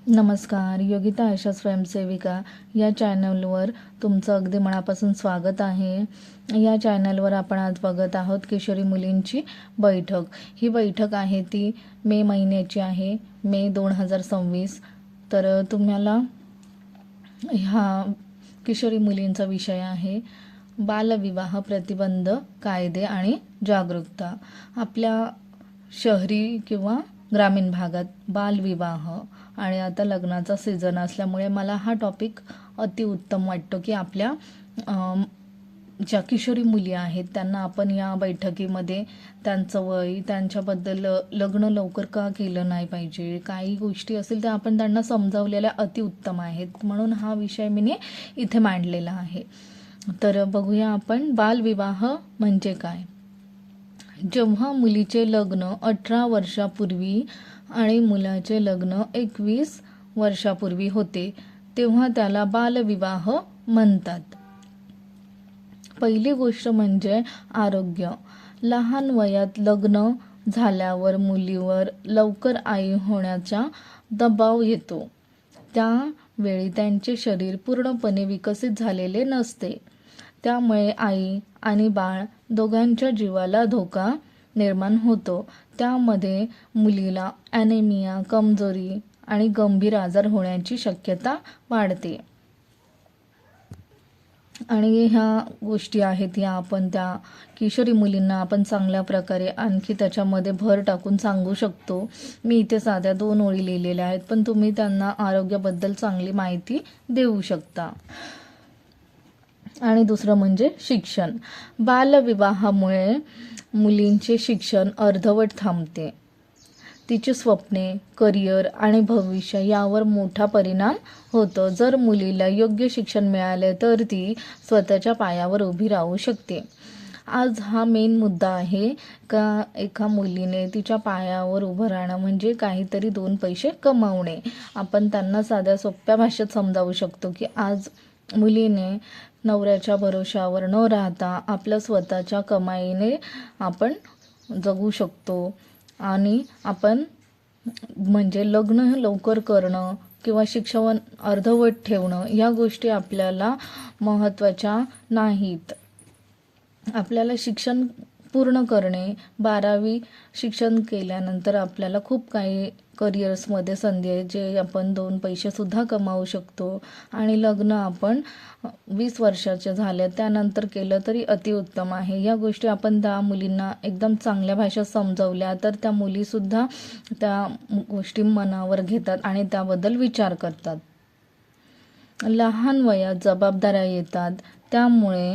नमस्कार. योगिता आशा स्वयंसेविका या चॅनलवर तुमचं अगदी मनापासून स्वागत आहे. या चॅनलवर आपण आज बघत आहोत किशोरी मुलींची बैठक. ही बैठक आहे ती मे महिन्याची आहे, मे 2026. तर तुम्हाला ह्या किशोरी मुलींचा विषय आहे बालविवाह प्रतिबंध कायदे आणि जागरूकता. आपल्या शहरी किंवा ग्रामीण भागात बालविवाह आणि आता लग्नाचा सीझन असल्यामुळे मला हा टॉपिक अतिउत्तम वाटतो की आपल्या ज्या किशोरी मुली आहेत त्यांना आपण या बैठकीमध्ये त्यांचं वय, त्यांच्याबद्दल लग्न लवकर का केलं नाही पाहिजे, काही गोष्टी असतील त्या आपण त्यांना समजावलेल्या अतिउत्तम आहेत. म्हणून हा विषय मी इथे मांडलेला आहे. तर बघूया आपण बालविवाह म्हणजे काय. जेव्हा मुलीचे लग्न 18 वर्षापूर्वी आणि मुलाचे लग्न 21 वर्षापूर्वी होते तेव्हा त्याला बालविवाह म्हणतात. पहिली गोष्ट म्हणजे आरोग्य. लहान वयात लग्न झाल्यावर मुलीवर लवकर आई होण्याचा दबाव येतो. त्यावेळी त्यांचे शरीर पूर्णपणे विकसित झालेले नसते. त्यामुळे आई आणि बाळ दोघांच्या जीवाला धोका निर्माण होतो. त्यामध्ये मुलीला ॲनेमिया, कमजोरी आणि गंभीर आजार होण्याची शक्यता वाढते. आणि ह्या गोष्टी आहेत या आपण त्या किशोरी मुलींना आपण चांगल्या प्रकारे आणखी त्याच्यामध्ये भर टाकून सांगू शकतो. मी इथे साध्या 2 ओळी लिहिलेल्या आहेत, पण तुम्ही त्यांना आरोग्याबद्दल चांगली माहिती देऊ शकता. आणि दुसरं म्हणजे शिक्षण. बालविवाहामुळे मुलींचे शिक्षण अर्धवट थांबते. तिची स्वप्ने, करिअर आणि भविष्य यावर मोठा परिणाम होतो. जर मुलीला योग्य शिक्षण मिळाले तर ती स्वतःच्या पायावर उभी राहू शकते. आज हा मेन मुद्दा आहे का एका मुलीने तिच्या पायावर उभं राहणं म्हणजे काहीतरी 2 पैसे कमावणे. आपण त्यांना साध्या सोप्या भाषेत समजावू शकतो की आज मुलीने नवऱ्याच्या भरोशावर न राहता आपल्या स्वतःच्या कमाईने आपण जगू शकतो. आणि आपण म्हणजे लग्न लवकर करणं किंवा शिक्षण अर्धवट ठेवणं या गोष्टी आपल्याला महत्त्वाच्या नाहीत. आपल्याला शिक्षण पूर्ण करणे, 12वी शिक्षण केल्यानंतर आपल्याला खूप काही करिअर्समध्ये संधी आहे जे आपण 2 पैसेसुद्धा कमावू शकतो. आणि लग्न आपण 20 वर्षाचे झाले त्यानंतर केलं तरी अतिउत्तम आहे. या गोष्टी आपण त्या मुलींना एकदम चांगल्या भाषेत समजावल्या तर त्या मुलीसुद्धा त्या गोष्टी मनावर घेतात आणि त्याबद्दल विचार करतात. लहान वयात जबाबदाऱ्या येतात, त्यामुळे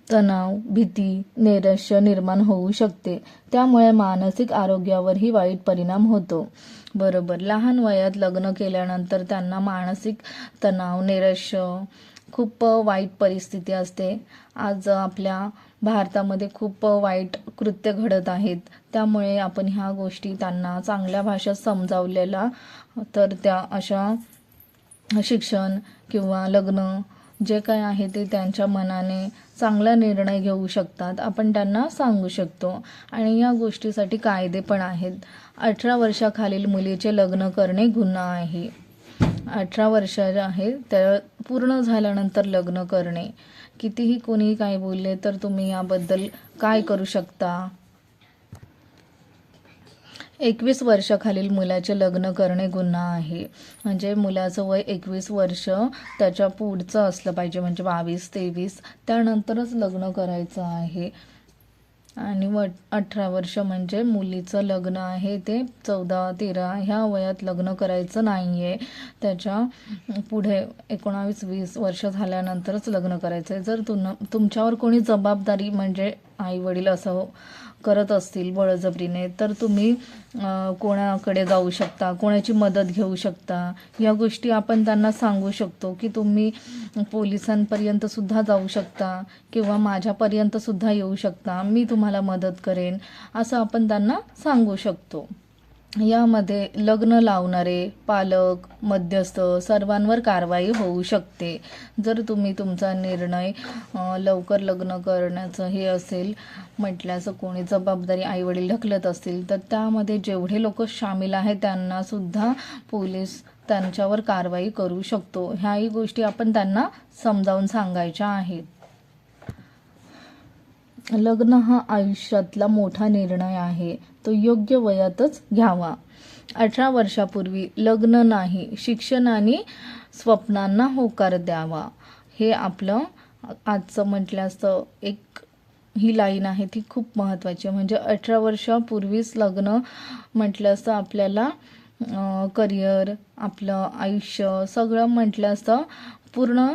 तणाव, भीती, नैराश्य निर्माण होऊ शकते. त्यामुळे मानसिक आरोग्यावरही वाईट परिणाम होतो. बरोबर, लहान वयात लग्न केल्यानंतर त्यांना मानसिक तणाव, नैराश्य, खूप वाईट परिस्थिती असते. आज आपल्या भारतामध्ये खूप वाईट कृत्य घडत आहेत. त्यामुळे आपण ह्या गोष्टी त्यांना चांगल्या भाषेत समजावलेला तर त्या अशा शिक्षण किंवा लग्न जे काय आहे ते त्यांच्या मनाने चांगला निर्णय घेऊ शकतात. आपण त्यांना सांगू शकतो. आणि या गोष्टीसाठी कायदे पण आहेत. 18 वर्षाखालील मुलीचे लग्न करणे गुन्हा आहे. 18 वर्षाचे आहे त्या पूर्ण झाल्यानंतर लग्न करणे. कितीही कोणी काय बोलले तर तुम्ही याबद्दल काय करू शकता. 21 वर्षाखालील मुलाचे लग्न करणे गुन्हा आहे. म्हणजे मुलाचं वय 21 वर्ष त्याच्या पुढचं असलं पाहिजे, म्हणजे 22-23 त्यानंतरच लग्न करायचं आहे. आणि 18 वर्ष म्हणजे मुलीचं लग्न आहे ते 14-13 ह्या वयात लग्न करायचं नाही आहे. त्याच्या पुढे 19-20 वर्ष झाल्यानंतरच लग्न करायचं आहे. जर तुमच्यावर कोणी जबाबदारी म्हणजे आईवडील असं करत असतील बळजबरीने तर तुम्ही कोणाकडे जाऊ शकता, कोणाची मदत घेऊ शकता. या गोष्टी आपण त्यांना सांगू शकतो की तुम्ही पोलिसांपर्यंतसुद्धा जाऊ शकता किंवा माझ्यापर्यंतसुद्धा येऊ शकता, मी तुम्हाला मदत करेन, असं आपण त्यांना सांगू शकतो. यामध्ये लग्न लावणारे पालक, मध्यस्थ सर्वांवर कारवाई होऊ शकते. जर तुम्ही तुमचा निर्णय लवकर लग्न करण्याचं हे असेल म्हटल्याचं कोणी जबाबदारी आईवडील ढकलत असतील तर त्यामध्ये जेवढे लोक सामील आहेत त्यांना सुद्धा पोलीस त्यांच्यावर कारवाई करू शकतो. ह्याही गोष्टी आपण त्यांना समजावून सांगायच्या आहेत. लग्न हा आयुष्यातला मोठा निर्णय आहे. तो योग्य वयातच घ्यावा. 18 वर्षापूर्वी लग्न नाही, शिक्षण आणि स्वप्नांना होकार द्यावा. हे आपलं आजचं म्हटल्यास एक ही लाईन आहे ती खूप महत्त्वाची आहे. म्हणजे 18 वर्षापूर्वीच लग्न म्हटलं असतं आपल्याला करिअर, आपलं आयुष्य सगळं म्हटलं असतं पूर्ण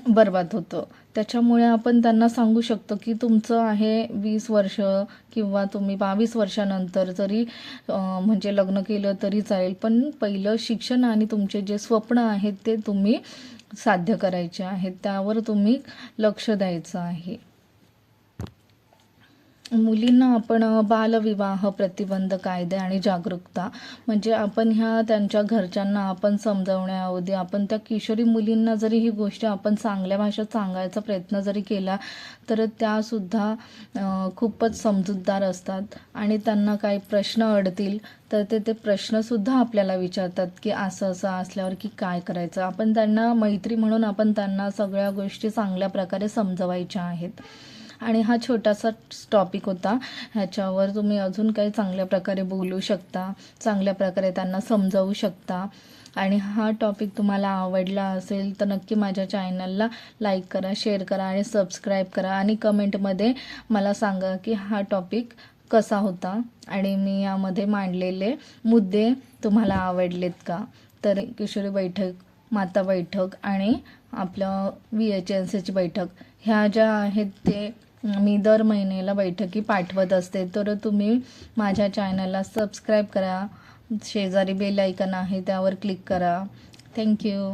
बरबाद होतं. त्याच्यामुळे आपण त्यांना सांगू शकतो की तुमचं आहे 20 वर्ष किंवा तुम्ही 22 वर्षानंतर जरी म्हणजे लग्न केलं तरी चालेल, पण पहिलं शिक्षण आणि तुमचे जे स्वप्न आहेत ते तुम्ही साध्य करायचे आहेत, त्यावर तुम्ही लक्ष द्यायचं आहे. मुलींना आपण बालविवाह प्रतिबंध कायदे आणि जागरूकता म्हणजे आपण ह्या त्यांच्या घरच्यांना आपण समजावण्याऐवजी आपण त्या किशोरी मुलींना जरी ही गोष्ट आपण चांगल्या भाषेत सांगायचा प्रयत्न जरी केला तर त्यासुद्धा खूपच समजूतदार असतात आणि त्यांना काही प्रश्न अडतील तर ते प्रश्नसुद्धा आपल्याला विचारतात की असं असं असल्यावर की काय करायचं. आपण त्यांना मैत्री म्हणून आपण त्यांना सगळ्या गोष्टी चांगल्या प्रकारे समजवायच्या आहेत. आणि हा छोटासा टॉपिक होता. ह्याच्यावर तुम्ही अजून काही चांगल्या प्रकारे बोलू शकता, चांगल्या प्रकारे त्यांना समजावू शकता. आणि हा टॉपिक तुम्हाला आवडला असेल तर नक्की माझ्या चॅनलला लाईक करा, शेअर करा आणि सबस्क्राईब करा. आणि कमेंटमध्ये मला सांगा की हा टॉपिक कसा होता आणि मी यामध्ये मांडलेले मुद्दे तुम्हाला आवडलेत का. तर किशोरी बैठक, माता बैठक आणि आपलं VHNCची बैठक ह्या ज्या आहेत ते मी दर महिन्याला बैठकी पाठवत असते. तर तुम्ही माझ्या चॅनलला सबस्क्राईब करा, शेजारी बेल आयकॉन आहे त्यावर क्लिक करा. थँक्यू.